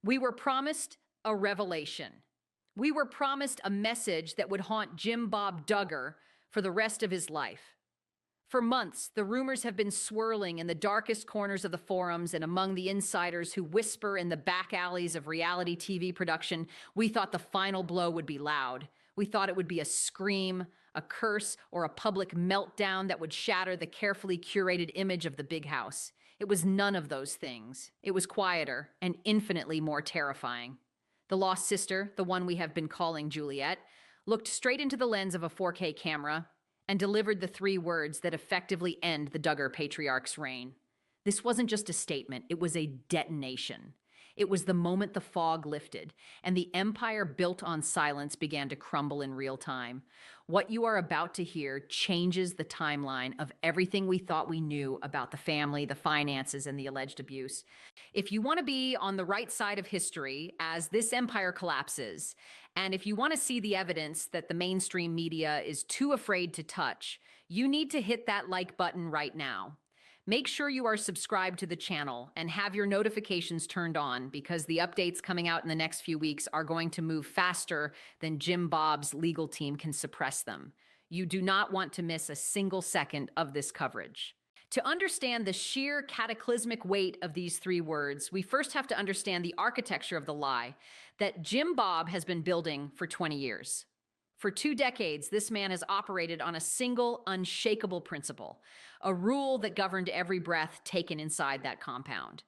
We were promised a revelation. We were promised a message that would haunt Jim Bob Duggar for the rest of his life. For months, the rumors have been swirling in the darkest corners of the forums and among the insiders who whisper in the back alleys of reality TV production. We thought the final blow would be loud. We thought it would be a scream, a curse, or a public meltdown that would shatter the carefully curated image of the big house. It was none of those things. It was quieter and infinitely more terrifying. The lost sister, the one we have been calling Juliet, looked straight into the lens of a 4K camera and delivered the 3 words that effectively end the Duggar patriarch's reign. This wasn't just a statement, it was a detonation. It was the moment the fog lifted and the empire built on silence began to crumble in real time. What you are about to hear changes the timeline of everything we thought we knew about the family, the finances, and the alleged abuse. If you want to be on the right side of history as this empire collapses, and if you want to see the evidence that the mainstream media is too afraid to touch, you need to hit that like button right now. Make sure you are subscribed to the channel and have your notifications turned on because the updates coming out in the next few weeks are going to move faster than Jim Bob's legal team can suppress them. You do not want to miss a single second of this coverage. To understand the sheer cataclysmic weight of these 3 words, we first have to understand the architecture of the lie that Jim Bob has been building for 20 years. For 2 decades, this man has operated on a single, unshakable principle, a rule that governed every breath taken inside that compound.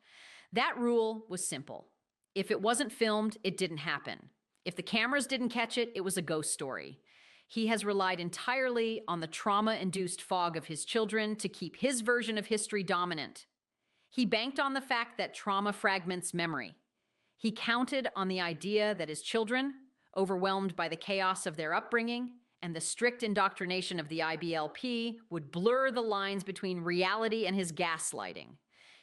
That rule was simple. If it wasn't filmed, it didn't happen. If the cameras didn't catch it, it was a ghost story. He has relied entirely on the trauma-induced fog of his children to keep his version of history dominant. He banked on the fact that trauma fragments memory. He counted on the idea that his children, overwhelmed by the chaos of their upbringing and the strict indoctrination of the IBLP, would blur the lines between reality and his gaslighting.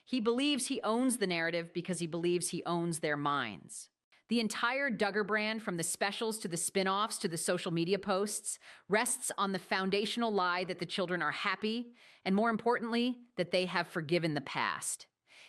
He believes he owns the narrative because he believes he owns their minds. The entire Duggar brand, from the specials to the spin-offs to the social media posts, rests on the foundational lie that the children are happy, and more importantly, that they have forgiven the past.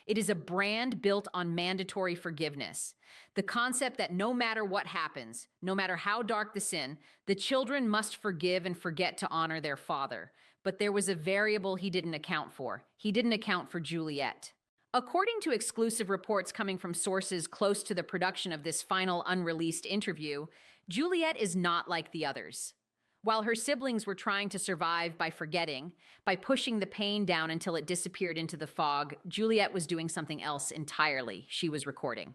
It is a brand built on mandatory forgiveness. The concept that no matter what happens, no matter how dark the sin, the children must forgive and forget to honor their father. But there was a variable he didn't account for. He didn't account for Juliet. According to exclusive reports coming from sources close to the production of this final unreleased interview, Juliet is not like the others. While her siblings were trying to survive by forgetting, by pushing the pain down until it disappeared into the fog, Juliet was doing something else entirely. She was recording.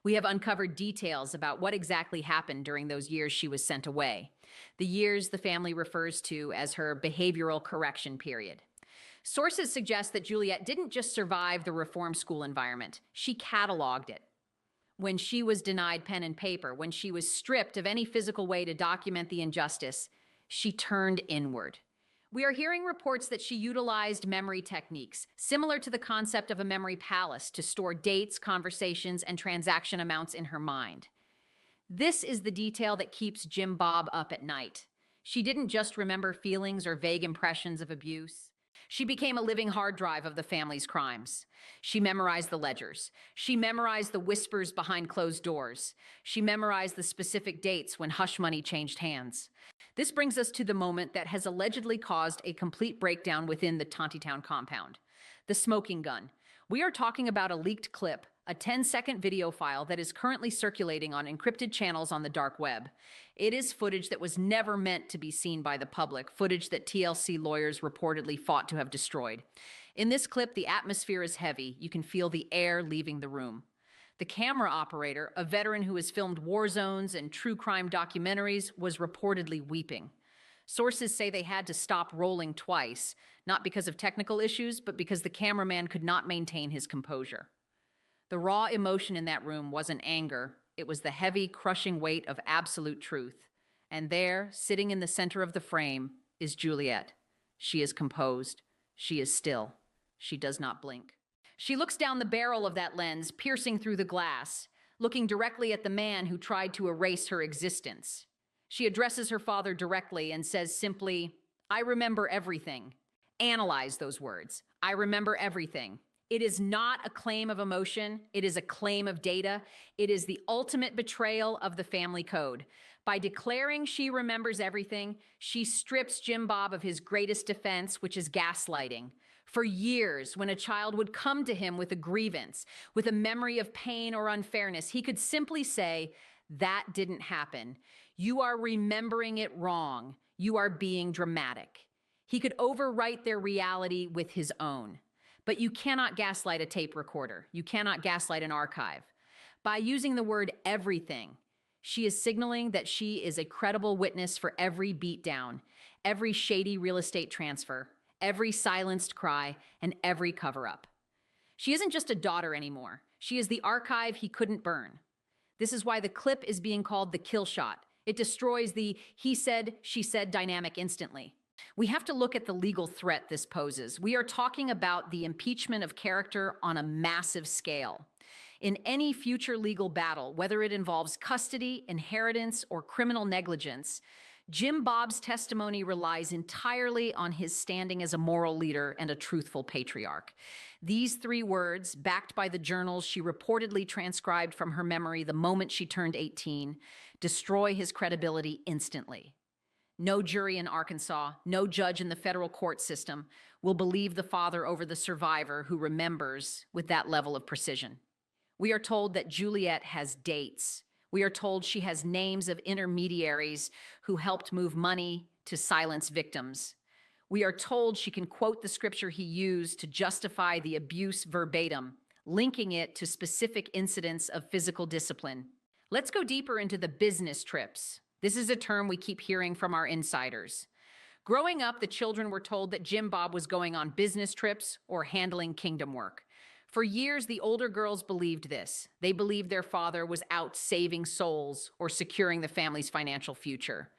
We have uncovered details about what exactly happened during those years she was sent away, the years the family refers to as her behavioral correction period. Sources suggest that Juliet didn't just survive the reform school environment, she cataloged it. When she was denied pen and paper, when she was stripped of any physical way to document the injustice, she turned inward. We are hearing reports that she utilized memory techniques, similar to the concept of a memory palace, to store dates, conversations, and transaction amounts in her mind. This is the detail that keeps Jim Bob up at night. She didn't just remember feelings or vague impressions of abuse. She became a living hard drive of the family's crimes. She memorized the ledgers. She memorized the whispers behind closed doors. She memorized the specific dates when hush money changed hands. This brings us to the moment that has allegedly caused a complete breakdown within the Tontitown compound. The smoking gun. We are talking about a leaked clip, a 10-second video file that is currently circulating on encrypted channels on the dark web. It is footage that was never meant to be seen by the public, footage that TLC lawyers reportedly fought to have destroyed. In this clip, the atmosphere is heavy. You can feel the air leaving the room. The camera operator, a veteran who has filmed war zones and true crime documentaries, was reportedly weeping. Sources say they had to stop rolling twice, not because of technical issues, but because the cameraman could not maintain his composure. The raw emotion in that room wasn't anger. It was the heavy, crushing weight of absolute truth. And there, sitting in the center of the frame, is Juliet. She is composed. She is still. She does not blink. She looks down the barrel of that lens, piercing through the glass, looking directly at the man who tried to erase her existence. She addresses her father directly and says simply, "I remember everything." Analyze those words. I remember everything. It is not a claim of emotion. It is a claim of data. It is the ultimate betrayal of the family code. By declaring she remembers everything, she strips Jim Bob of his greatest defense, which is gaslighting. For years, when a child would come to him with a grievance, with a memory of pain or unfairness, he could simply say, "That didn't happen. You are remembering it wrong. You are being dramatic." He could overwrite their reality with his own. But you cannot gaslight a tape recorder. You cannot gaslight an archive. By using the word everything, she is signaling that she is a credible witness for every beatdown, every shady real estate transfer, every silenced cry, and every cover-up. She isn't just a daughter anymore. She is the archive he couldn't burn. This is why the clip is being called the kill shot. It destroys the he said, she said dynamic instantly. We have to look at the legal threat this poses. We are talking about the impeachment of character on a massive scale. In any future legal battle, whether it involves custody, inheritance, or criminal negligence, Jim Bob's testimony relies entirely on his standing as a moral leader and a truthful patriarch. These three words, backed by the journals she reportedly transcribed from her memory the moment she turned 18, destroy his credibility instantly. No jury in Arkansas, no judge in the federal court system will believe the father over the survivor who remembers with that level of precision. We are told that Juliet has dates. We are told she has names of intermediaries who helped move money to silence victims. We are told she can quote the scripture he used to justify the abuse verbatim, linking it to specific incidents of physical discipline. Let's go deeper into the business trips. This is a term we keep hearing from our insiders. Growing up, the children were told that Jim Bob was going on business trips or handling kingdom work. For years, the older girls believed this. They believed their father was out saving souls or securing the family's financial future.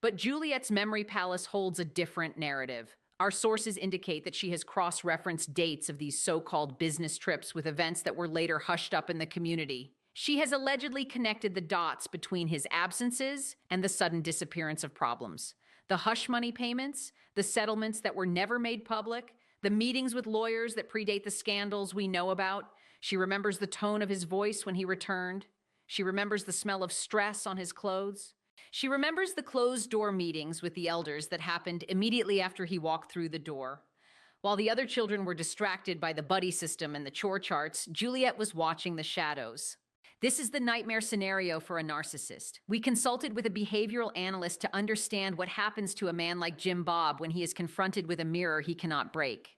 But Juliet's memory palace holds a different narrative. Our sources indicate that she has cross-referenced dates of these so-called business trips with events that were later hushed up in the community. She has allegedly connected the dots between his absences and the sudden disappearance of problems. The hush money payments, the settlements that were never made public, the meetings with lawyers that predate the scandals we know about. She remembers the tone of his voice when he returned. She remembers the smell of stress on his clothes. She remembers the closed-door meetings with the elders that happened immediately after he walked through the door. While the other children were distracted by the buddy system and the chore charts, Juliet was watching the shadows. This is the nightmare scenario for a narcissist. We consulted with a behavioral analyst to understand what happens to a man like Jim Bob when he is confronted with a mirror he cannot break.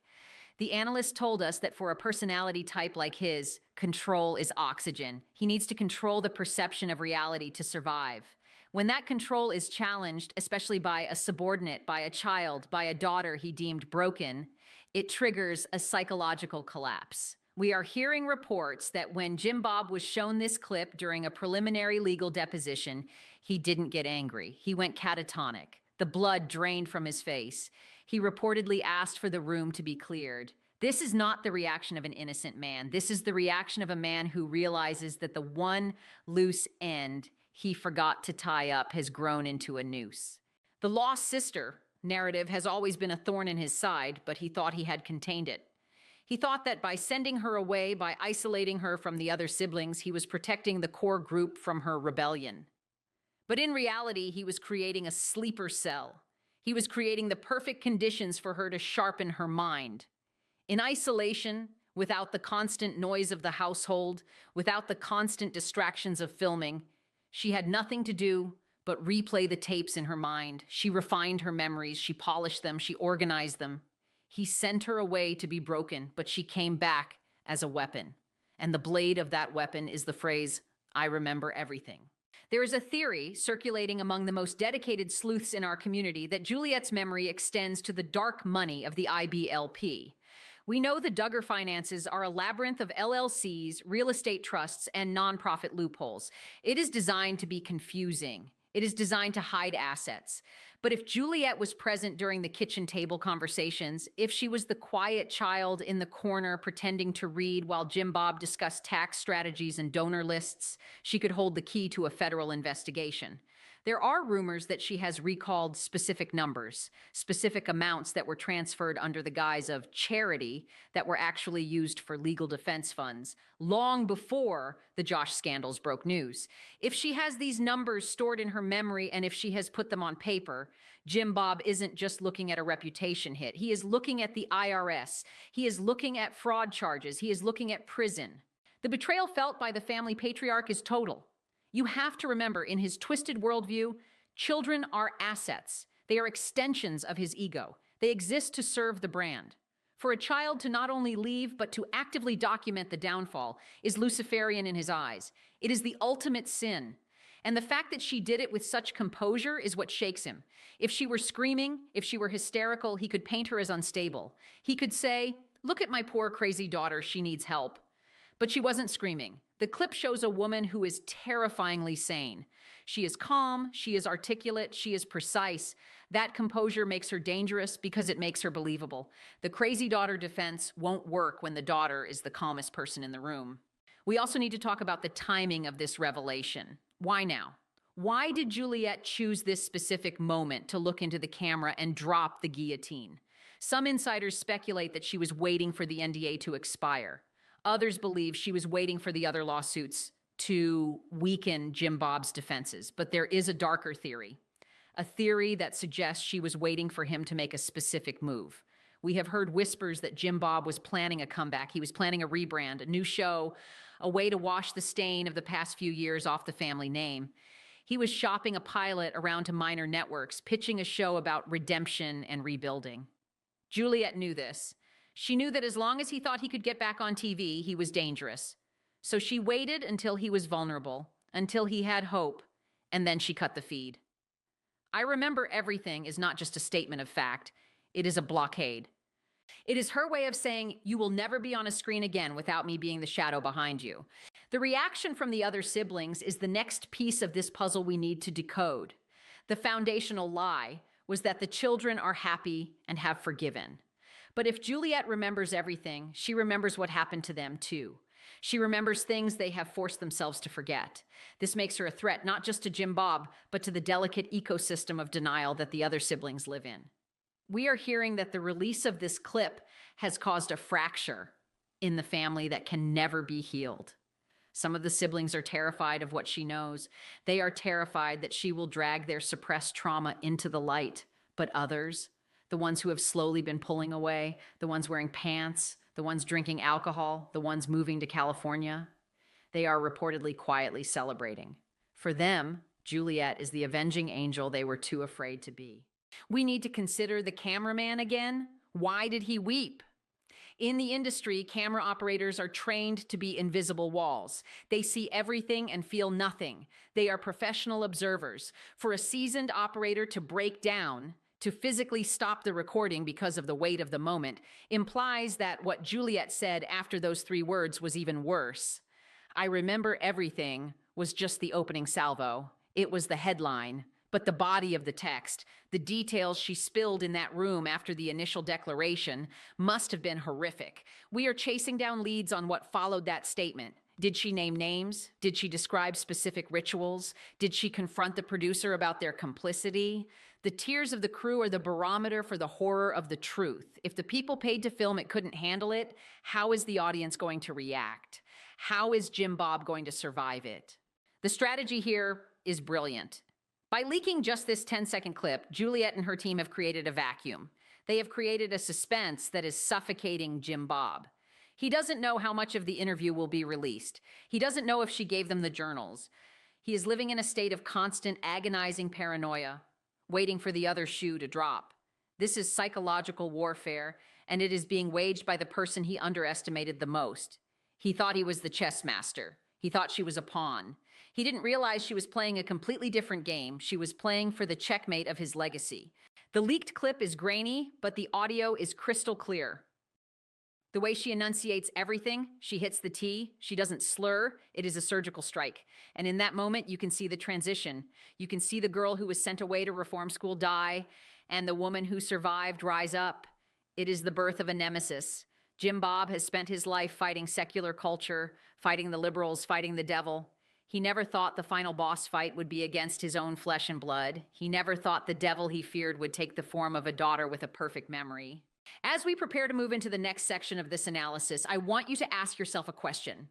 The analyst told us that for a personality type like his, control is oxygen. He needs to control the perception of reality to survive. When that control is challenged, especially by a subordinate, by a child, by a daughter he deemed broken, it triggers a psychological collapse. We are hearing reports that when Jim Bob was shown this clip during a preliminary legal deposition, he didn't get angry. He went catatonic. The blood drained from his face. He reportedly asked for the room to be cleared. This is not the reaction of an innocent man. This is the reaction of a man who realizes that the one loose end he forgot to tie up has grown into a noose. The lost sister narrative has always been a thorn in his side, but he thought he had contained it. He thought that by sending her away, by isolating her from the other siblings, he was protecting the core group from her rebellion. But in reality, he was creating a sleeper cell. He was creating the perfect conditions for her to sharpen her mind. In isolation, without the constant noise of the household, without the constant distractions of filming, she had nothing to do but replay the tapes in her mind. She refined her memories, she polished them, she organized them. He sent her away to be broken, but she came back as a weapon. And the blade of that weapon is the phrase, "I remember everything." There is a theory circulating among the most dedicated sleuths in our community that Juliet's memory extends to the dark money of the IBLP. We know the Duggar finances are a labyrinth of LLCs, real estate trusts, and nonprofit loopholes. It is designed to be confusing. It is designed to hide assets. But if Juliet was present during the kitchen table conversations, if she was the quiet child in the corner pretending to read while Jim Bob discussed tax strategies and donor lists, she could hold the key to a federal investigation. There are rumors that she has recalled specific numbers, specific amounts that were transferred under the guise of charity that were actually used for legal defense funds long before the Josh scandals broke news. If she has these numbers stored in her memory and if she has put them on paper, Jim Bob isn't just looking at a reputation hit. He is looking at the IRS. He is looking at fraud charges. He is looking at prison. The betrayal felt by the family patriarch is total. You have to remember, in his twisted worldview, children are assets. They are extensions of his ego. They exist to serve the brand. For a child to not only leave, but to actively document the downfall is Luciferian in his eyes. It is the ultimate sin. And the fact that she did it with such composure is what shakes him. If she were screaming, if she were hysterical, he could paint her as unstable. He could say, "Look at my poor crazy daughter, she needs help." But she wasn't screaming. The clip shows a woman who is terrifyingly sane. She is calm, she is articulate, she is precise. That composure makes her dangerous because it makes her believable. The crazy daughter defense won't work when the daughter is the calmest person in the room. We also need to talk about the timing of this revelation. Why now? Why did Juliet choose this specific moment to look into the camera and drop the guillotine? Some insiders speculate that she was waiting for the NDA to expire. Others believe she was waiting for the other lawsuits to weaken Jim Bob's defenses. But there is a darker theory, a theory that suggests she was waiting for him to make a specific move. We have heard whispers that Jim Bob was planning a comeback. He was planning a rebrand, a new show, a way to wash the stain of the past few years off the family name. He was shopping a pilot around to minor networks, pitching a show about redemption and rebuilding. Juliet knew this. She knew that as long as he thought he could get back on TV, he was dangerous. So she waited until he was vulnerable, until he had hope, and then she cut the feed. "I remember everything" is not just a statement of fact. It is a blockade. It is her way of saying, "You will never be on a screen again without me being the shadow behind you." The reaction from the other siblings is the next piece of this puzzle we need to decode. The foundational lie was that the children are happy and have forgiven. But if Juliet remembers everything, she remembers what happened to them too. She remembers things they have forced themselves to forget. This makes her a threat not just to Jim Bob, but to the delicate ecosystem of denial that the other siblings live in. We are hearing that the release of this clip has caused a fracture in the family that can never be healed. Some of the siblings are terrified of what she knows. They are terrified that she will drag their suppressed trauma into the light. But others, the ones who have slowly been pulling away, the ones wearing pants, the ones drinking alcohol, the ones moving to California, they are reportedly quietly celebrating. For them, Juliet is the avenging angel they were too afraid to be. We need to consider the cameraman again. Why did he weep? In the industry, camera operators are trained to be invisible walls. They see everything and feel nothing. They are professional observers. For a seasoned operator to break down, to physically stop the recording because of the weight of the moment, implies that what Juliet said after those 3 words was even worse. "I remember everything" was just the opening salvo. It was the headline. But the body of the text, the details she spilled in that room after the initial declaration, must have been horrific. We are chasing down leads on what followed that statement. Did she name names? Did she describe specific rituals? Did she confront the producer about their complicity? The tears of the crew are the barometer for the horror of the truth. If the people paid to film it couldn't handle it, how is the audience going to react? How is Jim Bob going to survive it? The strategy here is brilliant. By leaking just this 10-second clip, Juliet and her team have created a vacuum. They have created a suspense that is suffocating Jim Bob. He doesn't know how much of the interview will be released. He doesn't know if she gave them the journals. He is living in a state of constant, agonizing paranoia, waiting for the other shoe to drop. This is psychological warfare, and it is being waged by the person he underestimated the most. He thought he was the chess master. He thought she was a pawn. He didn't realize she was playing a completely different game. She was playing for the checkmate of his legacy. The leaked clip is grainy, but the audio is crystal clear. The way she enunciates everything, she hits the T, she doesn't slur, it is a surgical strike. And in that moment, you can see the transition. You can see the girl who was sent away to reform school die, and the woman who survived rise up. It is the birth of a nemesis. Jim Bob has spent his life fighting secular culture, fighting the liberals, fighting the devil. He never thought the final boss fight would be against his own flesh and blood. He never thought the devil he feared would take the form of a daughter with a perfect memory. As we prepare to move into the next section of this analysis, I want you to ask yourself a question.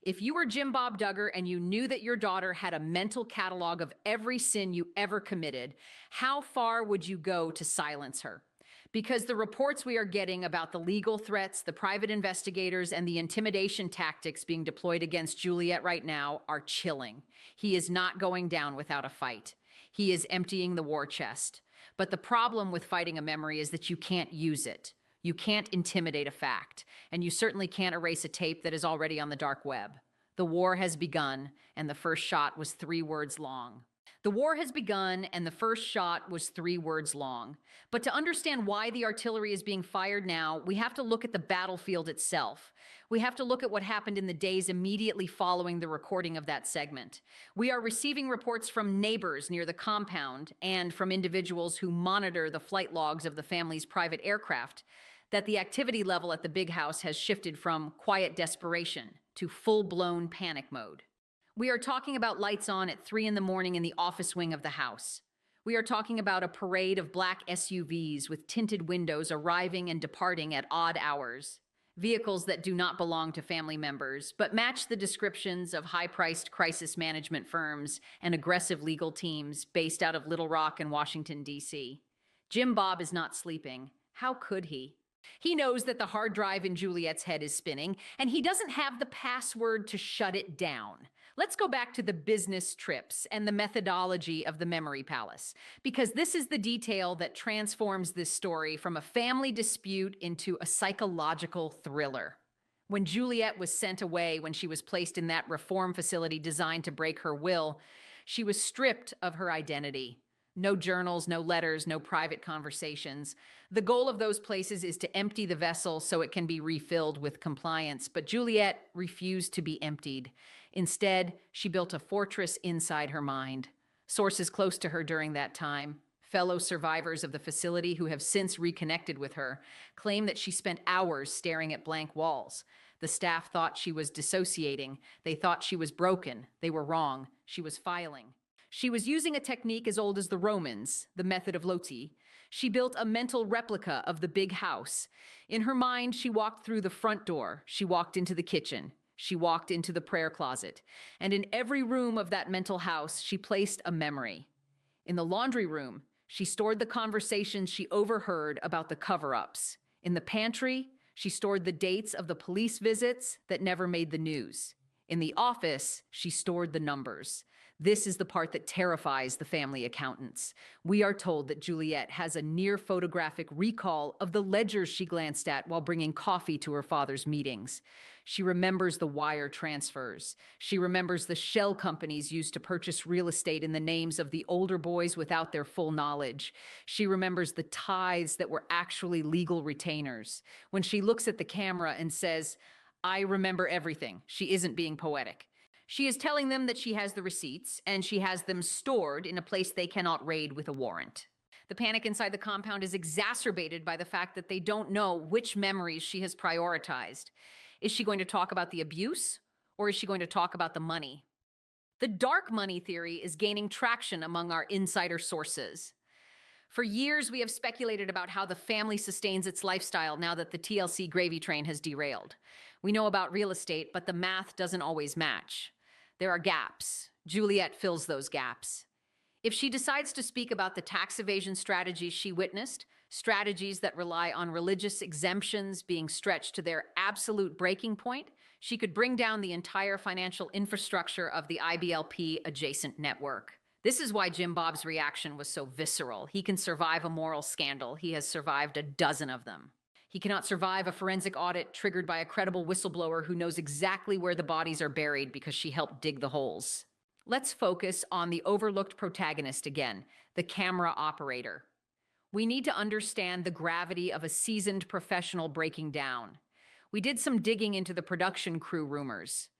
If you were Jim Bob Duggar and you knew that your daughter had a mental catalog of every sin you ever committed, how far would you go to silence her? Because the reports we are getting about the legal threats, the private investigators, and the intimidation tactics being deployed against Juliet right now are chilling. He is not going down without a fight. He is emptying the war chest. But the problem with fighting a memory is that you can't use it. You can't intimidate a fact, and you certainly can't erase a tape that is already on the dark web. The war has begun, and the first shot was 3 words long. The war has begun, and the first shot was 3 words long. But to understand why the artillery is being fired now, we have to look at the battlefield itself. We have to look at what happened in the days immediately following the recording of that segment. We are receiving reports from neighbors near the compound and from individuals who monitor the flight logs of the family's private aircraft that the activity level at the big house has shifted from quiet desperation to full-blown panic mode. We are talking about lights on at 3 in the morning in the office wing of the house. We are talking about a parade of black SUVs with tinted windows arriving and departing at odd hours. Vehicles that do not belong to family members, but match the descriptions of high-priced crisis management firms and aggressive legal teams based out of Little Rock and Washington, D.C. Jim Bob is not sleeping. How could he? He knows that the hard drive in Juliet's head is spinning, and he doesn't have the password to shut it down. Let's go back to the business trips and the methodology of the Memory Palace, because this is the detail that transforms this story from a family dispute into a psychological thriller. When Juliet was sent away when she was placed in that reform facility designed to break her will, she was stripped of her identity. No journals, no letters, no private conversations. The goal of those places is to empty the vessel so it can be refilled with compliance. But Juliet refused to be emptied. Instead, she built a fortress inside her mind. Sources close to her during that time, fellow survivors of the facility who have since reconnected with her, claim that she spent hours staring at blank walls. The staff thought she was dissociating. They thought she was broken. They were wrong. She was filing. She was using a technique as old as the Romans, the method of Loti. She built a mental replica of the big house. In her mind, she walked through the front door. She walked into the kitchen. She walked into the prayer closet. And in every room of that mental house, she placed a memory. In the laundry room, she stored the conversations she overheard about the cover-ups. In the pantry, she stored the dates of the police visits that never made the news. In the office, she stored the numbers. This is the part that terrifies the family accountants. We are told that Juliet has a near photographic recall of the ledgers she glanced at while bringing coffee to her father's meetings. She remembers the wire transfers. She remembers the shell companies used to purchase real estate in the names of the older boys without their full knowledge. She remembers the tithes that were actually legal retainers. When she looks at the camera and says, "I remember everything," she isn't being poetic. She is telling them that she has the receipts, and she has them stored in a place they cannot raid with a warrant. The panic inside the compound is exacerbated by the fact that they don't know which memories she has prioritized. Is she going to talk about the abuse, or is she going to talk about the money? The dark money theory is gaining traction among our insider sources. For years, we have speculated about how the family sustains its lifestyle now that the TLC gravy train has derailed. We know about real estate, but the math doesn't always match. There are gaps. Juliet fills those gaps. If she decides to speak about the tax evasion strategies she witnessed, strategies that rely on religious exemptions being stretched to their absolute breaking point, she could bring down the entire financial infrastructure of the IBLP adjacent network. This is why Jim Bob's reaction was so visceral. He can survive a moral scandal. He has survived a dozen of them. He cannot survive a forensic audit triggered by a credible whistleblower who knows exactly where the bodies are buried because she helped dig the holes. Let's focus on the overlooked protagonist again, the camera operator. We need to understand the gravity of a seasoned professional breaking down. We did some digging into the production crew rumors.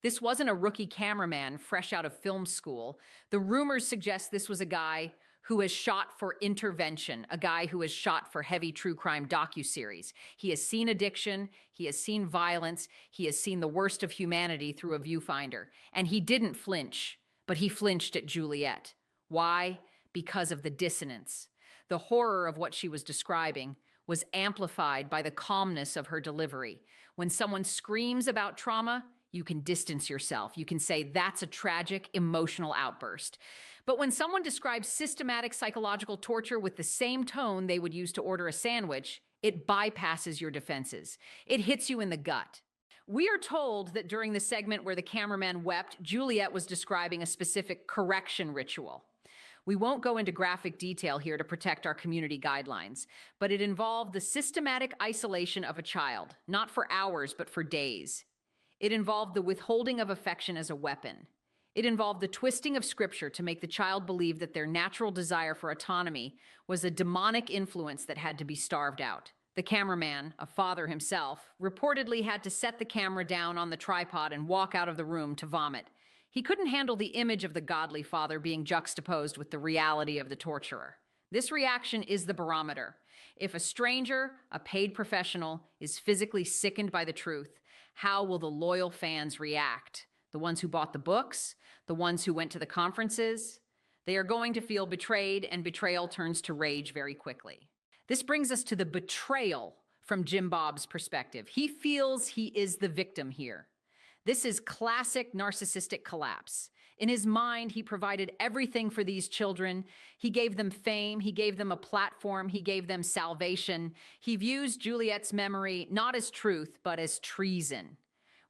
This wasn't a rookie cameraman fresh out of film school. The rumors suggest this was a guy who has shot for Intervention, a guy who has shot for heavy true crime docuseries. He has seen addiction, he has seen violence, he has seen the worst of humanity through a viewfinder. And he didn't flinch, but he flinched at Juliet. Why? Because of the dissonance. The horror of what she was describing was amplified by the calmness of her delivery. When someone screams about trauma, you can distance yourself. You can say, that's a tragic, emotional outburst. But when someone describes systematic psychological torture with the same tone they would use to order a sandwich, it bypasses your defenses. It hits you in the gut. We are told that during the segment where the cameraman wept, Juliet was describing a specific correction ritual. We won't go into graphic detail here to protect our community guidelines, but it involved the systematic isolation of a child, not for hours, but for days. It involved the withholding of affection as a weapon. It involved the twisting of scripture to make the child believe that their natural desire for autonomy was a demonic influence that had to be starved out. The cameraman, a father himself, reportedly had to set the camera down on the tripod and walk out of the room to vomit. He couldn't handle the image of the godly father being juxtaposed with the reality of the torturer. This reaction is the barometer. If a stranger, a paid professional, is physically sickened by the truth, how will the loyal fans react? The ones who bought the books? The ones who went to the conferences? They are going to feel betrayed, and betrayal turns to rage very quickly. This brings us to the betrayal from Jim Bob's perspective. He feels he is the victim here. This is classic narcissistic collapse. In his mind, he provided everything for these children. He gave them fame, he gave them a platform, he gave them salvation. He views Juliet's memory not as truth, but as treason.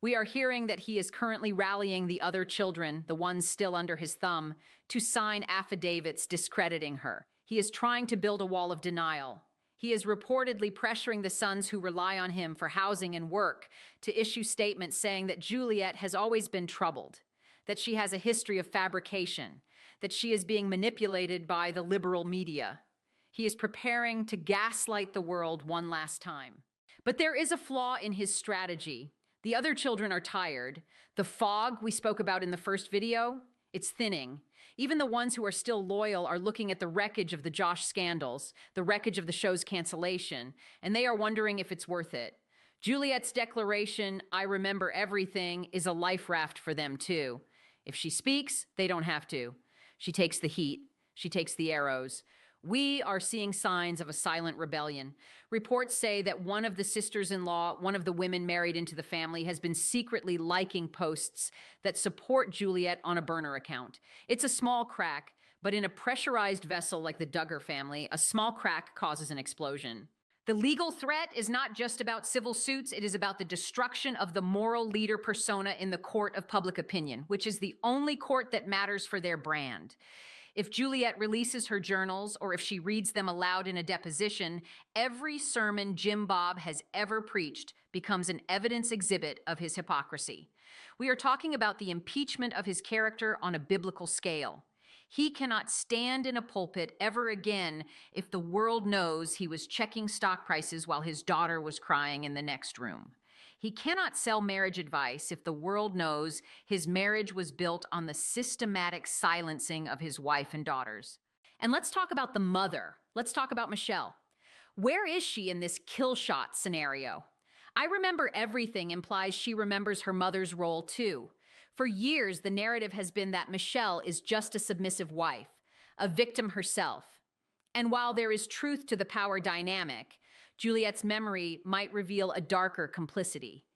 We are hearing that he is currently rallying the other children, the ones still under his thumb, to sign affidavits discrediting her. He is trying to build a wall of denial. He is reportedly pressuring the sons who rely on him for housing and work to issue statements saying that Juliet has always been troubled, that she has a history of fabrication, that she is being manipulated by the liberal media. He is preparing to gaslight the world one last time. But there is a flaw in his strategy. The other children are tired. The fog we spoke about in the first video, it's thinning. Even the ones who are still loyal are looking at the wreckage of the Josh scandals, the wreckage of the show's cancellation, and they are wondering if it's worth it. Juliet's declaration, "I remember everything," is a life raft for them too. If she speaks, they don't have to. She takes the heat. She takes the arrows. We are seeing signs of a silent rebellion. Reports say that one of the sisters-in-law, one of the women married into the family, has been secretly liking posts that support Juliet on a burner account. It's a small crack, but in a pressurized vessel like the Duggar family, a small crack causes an explosion. The legal threat is not just about civil suits, it is about the destruction of the moral leader persona in the court of public opinion, which is the only court that matters for their brand. If Juliet releases her journals, or if she reads them aloud in a deposition, every sermon Jim Bob has ever preached becomes an evidence exhibit of his hypocrisy. We are talking about the impeachment of his character on a biblical scale. He cannot stand in a pulpit ever again if the world knows he was checking stock prices while his daughter was crying in the next room. He cannot sell marriage advice if the world knows his marriage was built on the systematic silencing of his wife and daughters. And let's talk about the mother. Let's talk about Michelle. Where is she in this kill shot scenario? "I remember everything" implies she remembers her mother's role too. For years, the narrative has been that Michelle is just a submissive wife, a victim herself. And while there is truth to the power dynamic, Juliet's memory might reveal a darker complicity.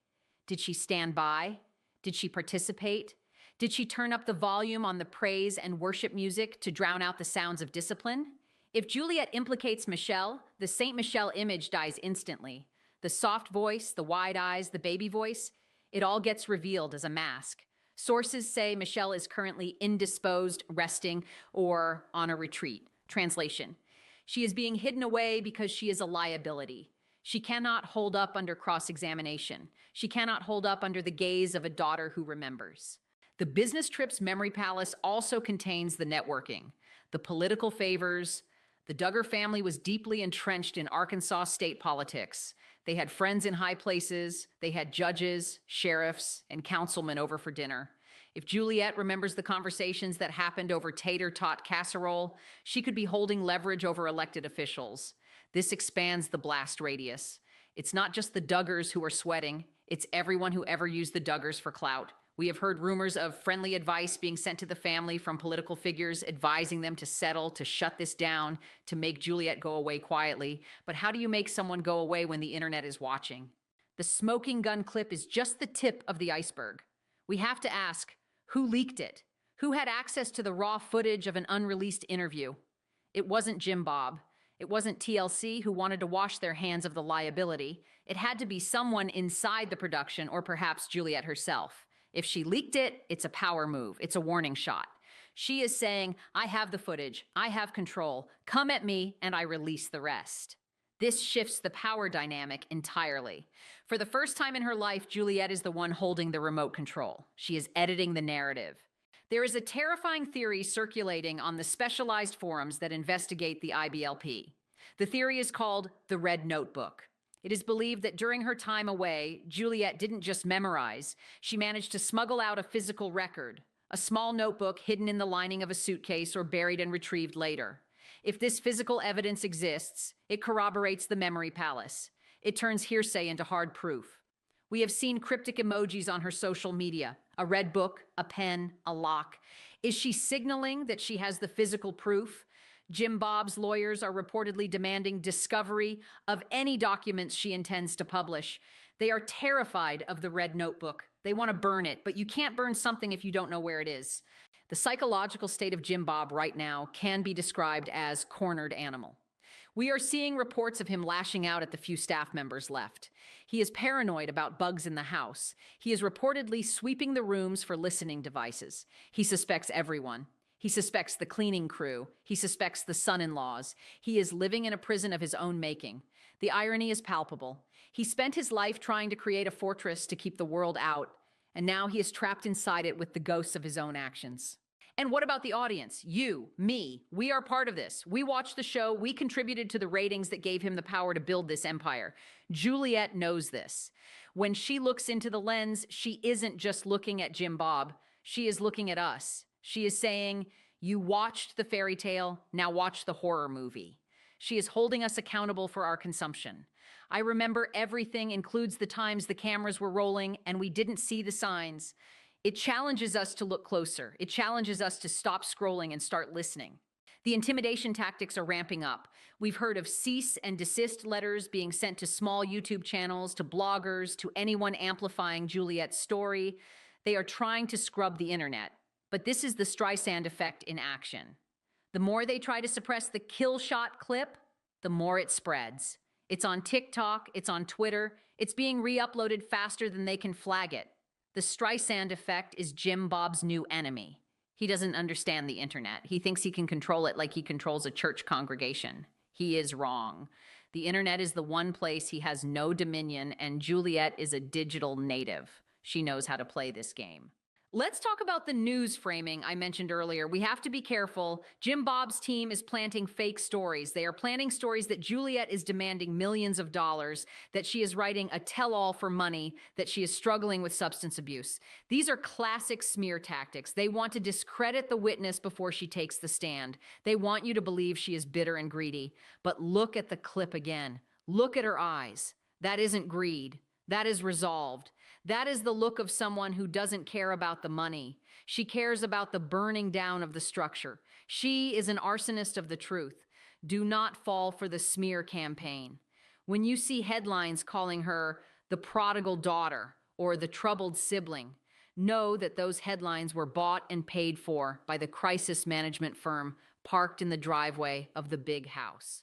Did she stand by? Did she participate? Did she turn up the volume on the praise and worship music to drown out the sounds of discipline? If Juliet implicates Michelle, the Saint Michelle image dies instantly. The soft voice, the wide eyes, the baby voice, it all gets revealed as a mask. Sources say Michelle is currently indisposed, resting, or on a retreat. Translation: she is being hidden away because she is a liability. She cannot hold up under cross-examination. She cannot hold up under the gaze of a daughter who remembers. The business trip's memory palace also contains the networking, the political favors. The Duggar family was deeply entrenched in Arkansas state politics. They had friends in high places. They had judges, sheriffs, and councilmen over for dinner. If Juliet remembers the conversations that happened over tater tot casserole, she could be holding leverage over elected officials. This expands the blast radius. It's not just the Duggars who are sweating, it's everyone who ever used the Duggars for clout. We have heard rumors of friendly advice being sent to the family from political figures advising them to settle, to shut this down, to make Juliet go away quietly. But how do you make someone go away when the internet is watching? The smoking gun clip is just the tip of the iceberg. We have to ask, who leaked it? Who had access to the raw footage of an unreleased interview? It wasn't Jim Bob. It wasn't TLC who wanted to wash their hands of the liability. It had to be someone inside the production, or perhaps Juliet herself. If she leaked it, it's a power move. It's a warning shot. She is saying, I have the footage. I have control. Come at me, and I release the rest. This shifts the power dynamic entirely. For the first time in her life, Juliet is the one holding the remote control. She is editing the narrative. There is a terrifying theory circulating on the specialized forums that investigate the IBLP. The theory is called the Red Notebook. It is believed that during her time away, Juliet didn't just memorize, she managed to smuggle out a physical record, a small notebook hidden in the lining of a suitcase or buried and retrieved later. If this physical evidence exists, it corroborates the memory palace. It turns hearsay into hard proof. We have seen cryptic emojis on her social media, a red book, a pen, a lock. Is she signaling that she has the physical proof? Jim Bob's lawyers are reportedly demanding discovery of any documents she intends to publish. They are terrified of the Red Notebook. They want to burn it, but you can't burn something if you don't know where it is. The psychological state of Jim Bob right now can be described as cornered animal. We are seeing reports of him lashing out at the few staff members left. He is paranoid about bugs in the house. He is reportedly sweeping the rooms for listening devices. He suspects everyone. He suspects the cleaning crew. He suspects the son-in-laws. He is living in a prison of his own making. The irony is palpable. He spent his life trying to create a fortress to keep the world out, and now he is trapped inside it with the ghosts of his own actions. And what about the audience? You, me, we are part of this. We watched the show. We contributed to the ratings that gave him the power to build this empire. Juliet knows this. When she looks into the lens, she isn't just looking at Jim Bob. She is looking at us. She is saying, you watched the fairy tale, now watch the horror movie. She is holding us accountable for our consumption. I remember everything includes the times the cameras were rolling and we didn't see the signs. It challenges us to look closer. It challenges us to stop scrolling and start listening. The intimidation tactics are ramping up. We've heard of cease and desist letters being sent to small YouTube channels, to bloggers, to anyone amplifying Juliet's story. They are trying to scrub the internet. But this is the Streisand effect in action. The more they try to suppress the kill shot clip, the more it spreads. It's on TikTok, it's on Twitter, it's being re-uploaded faster than they can flag it. The Streisand effect is Jim Bob's new enemy. He doesn't understand the internet. He thinks he can control it like he controls a church congregation. He is wrong. The internet is the one place he has no dominion, and Juliet is a digital native. She knows how to play this game. Let's talk about the news framing I mentioned earlier. We have to be careful. Jim Bob's team is planting fake stories. They are planting stories that Juliet is demanding millions of dollars, that she is writing a tell-all for money, that she is struggling with substance abuse. These are classic smear tactics. They want to discredit the witness before she takes the stand. They want you to believe she is bitter and greedy. But look at the clip again. Look at her eyes. That isn't greed. That is resolved. That is the look of someone who doesn't care about the money. She cares about the burning down of the structure. She is an arsonist of the truth. Do not fall for the smear campaign. When you see headlines calling her the prodigal daughter or the troubled sibling, know that those headlines were bought and paid for by the crisis management firm parked in the driveway of the big house.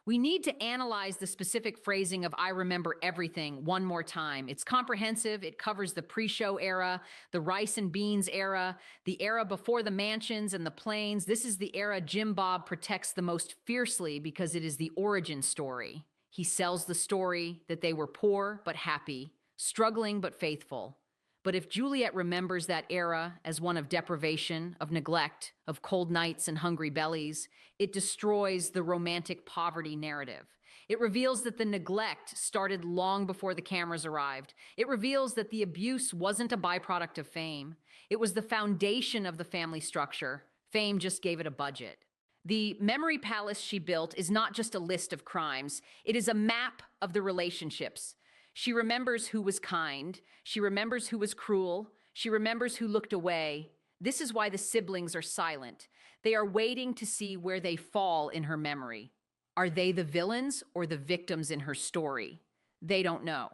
We need to analyze the specific phrasing of I remember everything one more time. It's comprehensive. It covers the pre-show era, the rice and beans era, the era before the mansions and the planes. This is the era Jim Bob protects the most fiercely because it is the origin story. He sells the story that they were poor but happy, struggling but faithful. But if Juliet remembers that era as one of deprivation, of neglect, of cold nights and hungry bellies, it destroys the romantic poverty narrative. It reveals that the neglect started long before the cameras arrived. It reveals that the abuse wasn't a byproduct of fame. It was the foundation of the family structure. Fame just gave it a budget. The memory palace she built is not just a list of crimes. It is a map of the relationships. She remembers who was kind. She remembers who was cruel. She remembers who looked away. This is why the siblings are silent. They are waiting to see where they fall in her memory. Are they the villains or the victims in her story? They don't know.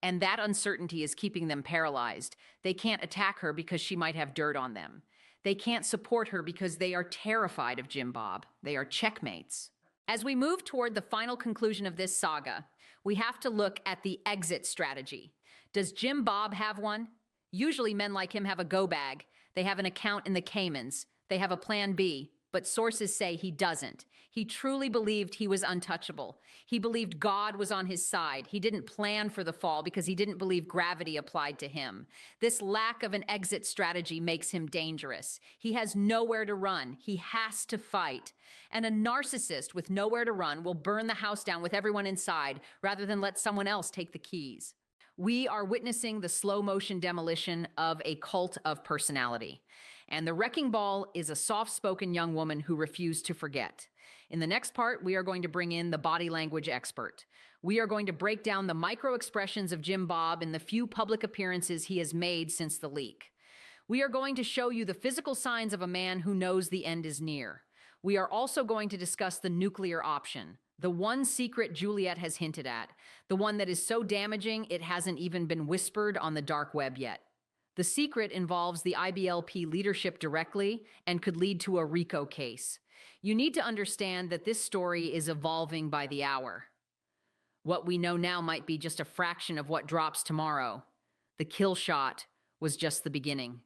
And that uncertainty is keeping them paralyzed. They can't attack her because she might have dirt on them. They can't support her because they are terrified of Jim Bob. They are checkmates. As we move toward the final conclusion of this saga, we have to look at the exit strategy. Does Jim Bob have one? Usually men like him have a go bag. They have an account in the Caymans. They have a plan B, but sources say he doesn't. He truly believed he was untouchable. He believed God was on his side. He didn't plan for the fall because he didn't believe gravity applied to him. This lack of an exit strategy makes him dangerous. He has nowhere to run. He has to fight. And a narcissist with nowhere to run will burn the house down with everyone inside rather than let someone else take the keys. We are witnessing the slow motion demolition of a cult of personality. And the wrecking ball is a soft-spoken young woman who refused to forget. In the next part, we are going to bring in the body language expert. We are going to break down the micro expressions of Jim Bob in the few public appearances he has made since the leak. We are going to show you the physical signs of a man who knows the end is near. We are also going to discuss the nuclear option, the one secret Juliet has hinted at, the one that is so damaging it hasn't even been whispered on the dark web yet. The secret involves the IBLP leadership directly and could lead to a RICO case. You need to understand that this story is evolving by the hour. What we know now might be just a fraction of what drops tomorrow. The kill shot was just the beginning.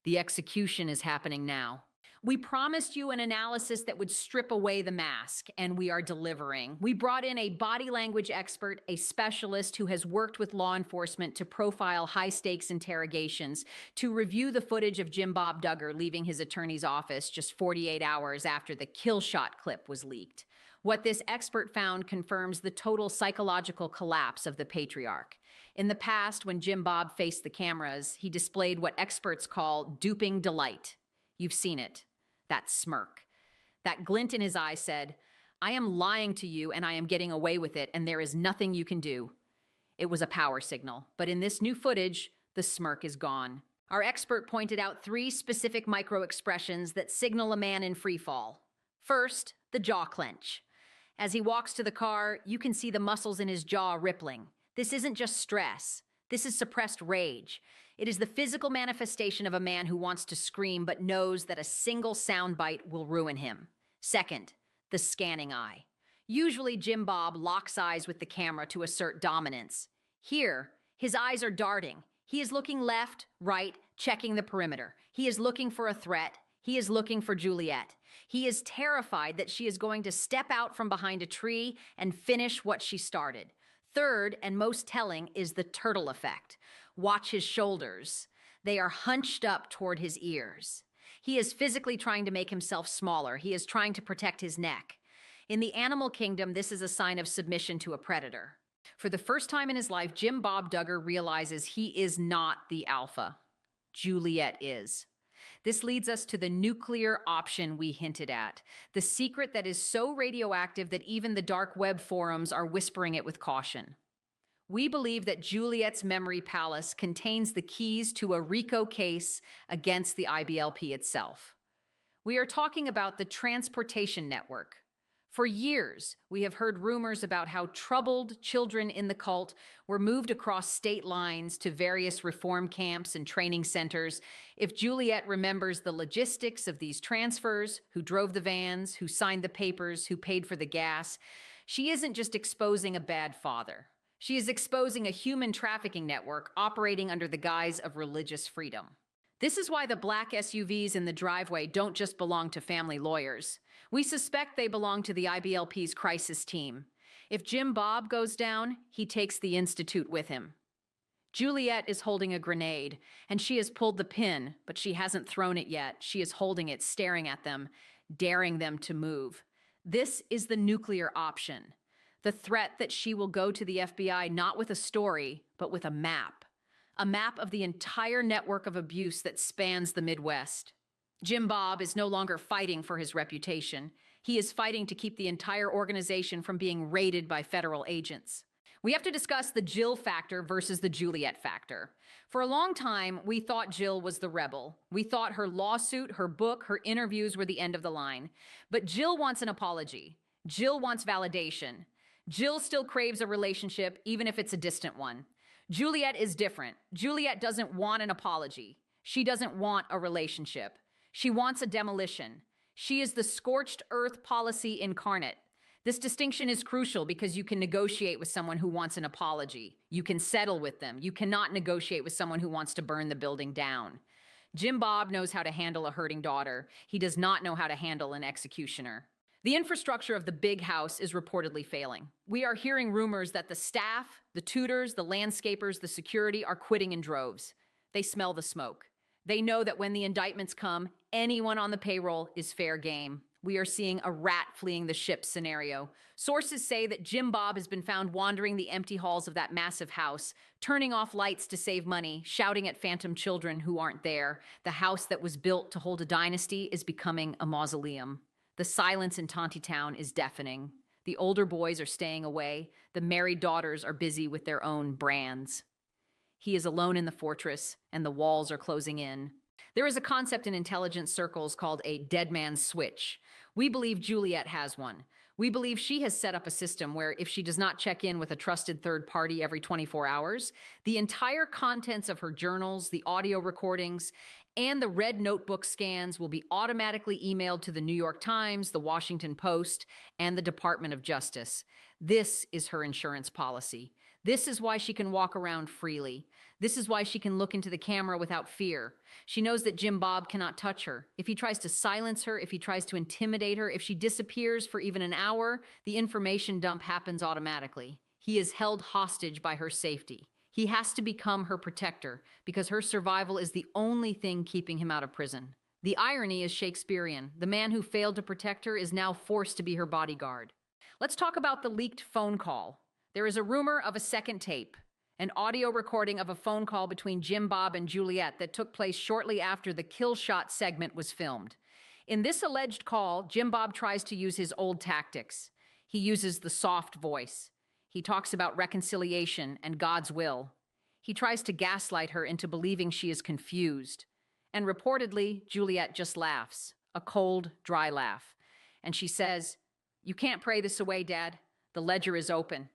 The execution is happening now. We promised you an analysis that would strip away the mask, and we are delivering. We brought in a body language expert, a specialist who has worked with law enforcement to profile high-stakes interrogations, to review the footage of Jim Bob Duggar leaving his attorney's office just 48 hours after the kill shot clip was leaked. What this expert found confirms the total psychological collapse of the patriarch. In the past, when Jim Bob faced the cameras, he displayed what experts call duping delight. You've seen it. That smirk. That glint in his eye said, I am lying to you and I am getting away with it and there is nothing you can do. It was a power signal, but in this new footage, the smirk is gone. Our expert pointed out 3 specific micro-expressions that signal a man in free fall. First, the jaw clench. As he walks to the car, you can see the muscles in his jaw rippling. This isn't just stress. This is suppressed rage. It is the physical manifestation of a man who wants to scream but knows that a single soundbite will ruin him. Second, the scanning eye. Usually Jim Bob locks eyes with the camera to assert dominance. Here, his eyes are darting. He is looking left, right, checking the perimeter. He is looking for a threat. He is looking for Juliet. He is terrified that she is going to step out from behind a tree and finish what she started. Third, and most telling, is the turtle effect. Watch his shoulders. They are hunched up toward his ears. He is physically trying to make himself smaller. He is trying to protect his neck. In the animal kingdom, this is a sign of submission to a predator. For the first time in his life, Jim Bob Duggar realizes he is not the alpha. Juliet is. This leads us to the nuclear option we hinted at, the secret that is so radioactive that even the dark web forums are whispering it with caution. We believe that Juliet's memory palace contains the keys to a RICO case against the IBLP itself. We are talking about the transportation network. For years, we have heard rumors about how troubled children in the cult were moved across state lines to various reform camps and training centers. If Juliet remembers the logistics of these transfers, who drove the vans, who signed the papers, who paid for the gas, she isn't just exposing a bad father. She is exposing a human trafficking network operating under the guise of religious freedom. This is why the black SUVs in the driveway don't just belong to family lawyers. We suspect they belong to the IBLP's crisis team. If Jim Bob goes down, he takes the Institute with him. Juliet is holding a grenade, and she has pulled the pin, but she hasn't thrown it yet. She is holding it, staring at them, daring them to move. This is the nuclear option. The threat that she will go to the FBI not with a story, but with a map. A map of the entire network of abuse that spans the Midwest. Jim Bob is no longer fighting for his reputation. He is fighting to keep the entire organization from being raided by federal agents. We have to discuss the Jill factor versus the Juliet factor. For a long time, we thought Jill was the rebel. We thought her lawsuit, her book, her interviews were the end of the line. But Jill wants an apology. Jill wants validation. Jill still craves a relationship, even if it's a distant one. Juliet is different. Juliet doesn't want an apology. She doesn't want a relationship. She wants a demolition. She is the scorched earth policy incarnate. This distinction is crucial because you can negotiate with someone who wants an apology. You can settle with them. You cannot negotiate with someone who wants to burn the building down. Jim Bob knows how to handle a hurting daughter. He does not know how to handle an executioner. The infrastructure of the big house is reportedly failing. We are hearing rumors that the staff, the tutors, the landscapers, the security are quitting in droves. They smell the smoke. They know that when the indictments come, anyone on the payroll is fair game. We are seeing a rat fleeing the ship scenario. Sources say that Jim Bob has been found wandering the empty halls of that massive house, turning off lights to save money, shouting at phantom children who aren't there. The house that was built to hold a dynasty is becoming a mausoleum. The silence in Tontitown is deafening. The older boys are staying away. The married daughters are busy with their own brands. He is alone in the fortress, and the walls are closing in. There is a concept in intelligence circles called a dead man's switch. We believe Juliet has one. We believe she has set up a system where if she does not check in with a trusted third party every 24 hours, the entire contents of her journals, the audio recordings, and the red notebook scans will be automatically emailed to the New York Times, the Washington Post, and the Department of Justice. This is her insurance policy. This is why she can walk around freely. This is why she can look into the camera without fear. She knows that Jim Bob cannot touch her. If he tries to silence her, if he tries to intimidate her, if she disappears for even an hour, the information dump happens automatically. He is held hostage by her safety. He has to become her protector because her survival is the only thing keeping him out of prison. The irony is Shakespearean. The man who failed to protect her is now forced to be her bodyguard. Let's talk about the leaked phone call. There is a rumor of a second tape, an audio recording of a phone call between Jim Bob and Juliet that took place shortly after the kill shot segment was filmed. In this alleged call, Jim Bob tries to use his old tactics. He uses the soft voice. He talks about reconciliation and God's will. He tries to gaslight her into believing she is confused. And reportedly, Juliet just laughs, a cold, dry laugh. And she says, "You can't pray this away, Dad. The ledger is open."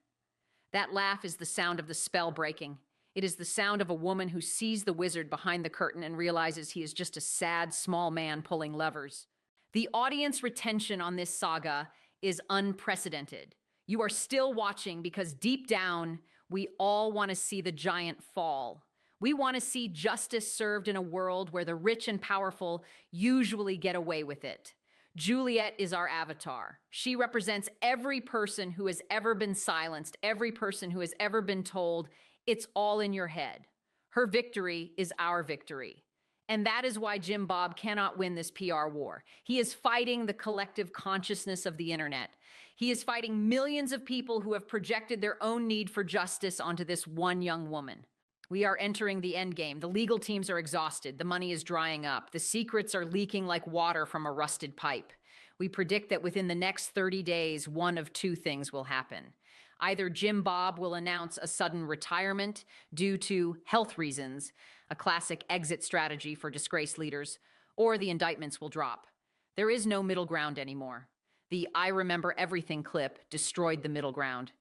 That laugh is the sound of the spell breaking. It is the sound of a woman who sees the wizard behind the curtain and realizes he is just a sad, small man pulling levers. The audience retention on this saga is unprecedented. You are still watching because deep down, we all want to see the giant fall. We want to see justice served in a world where the rich and powerful usually get away with it. Juliet is our avatar. She represents every person who has ever been silenced, every person who has ever been told, it's all in your head. Her victory is our victory. And that is why Jim Bob cannot win this PR war. He is fighting the collective consciousness of the internet. He is fighting millions of people who have projected their own need for justice onto this one young woman. We are entering the endgame. The legal teams are exhausted. The money is drying up. The secrets are leaking like water from a rusted pipe. We predict that within the next 30 days, one of two things will happen. Either Jim Bob will announce a sudden retirement due to health reasons, a classic exit strategy for disgraced leaders, or the indictments will drop. There is no middle ground anymore. The "I remember everything" clip destroyed the middle ground.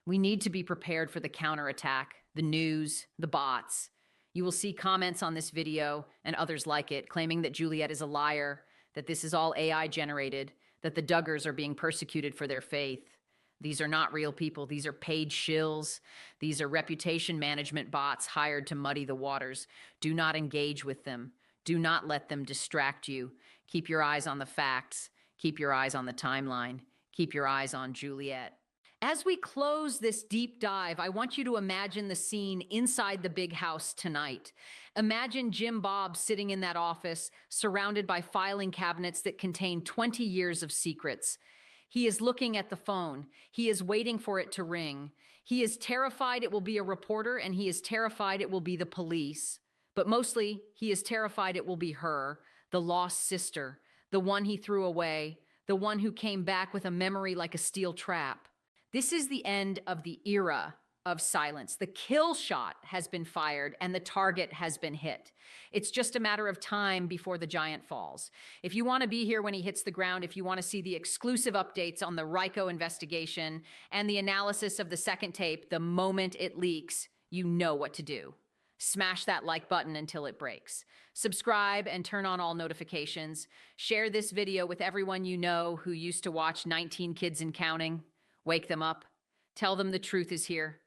We need to be prepared for the counterattack, the news, the bots. You will see comments on this video and others like it claiming that Juliet is a liar, that this is all AI generated, that the Duggars are being persecuted for their faith. These are not real people. These are paid shills. These are reputation management bots hired to muddy the waters. Do not engage with them. Do not let them distract you. Keep your eyes on the facts. Keep your eyes on the timeline. Keep your eyes on Juliet. As we close this deep dive, I want you to imagine the scene inside the big house tonight. Imagine Jim Bob sitting in that office, surrounded by filing cabinets that contain 20 years of secrets. He is looking at the phone. He is waiting for it to ring. He is terrified it will be a reporter, and he is terrified it will be the police. But mostly, he is terrified it will be her, the lost sister, the one he threw away, the one who came back with a memory like a steel trap. This is the end of the era of silence. The kill shot has been fired and the target has been hit. It's just a matter of time before the giant falls. If you want to be here when he hits the ground, if you want to see the exclusive updates on the RICO investigation and the analysis of the second tape the moment it leaks, you know what to do. Smash that like button until it breaks. Subscribe and turn on all notifications. Share this video with everyone you know who used to watch 19 Kids and Counting. Wake them up. Tell them the truth is here.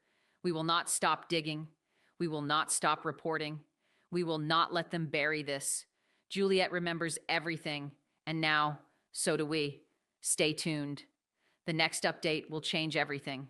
We will not stop digging. We will not stop reporting. We will not let them bury this. Juliet remembers everything, and now, so do we. Stay tuned. The next update will change everything.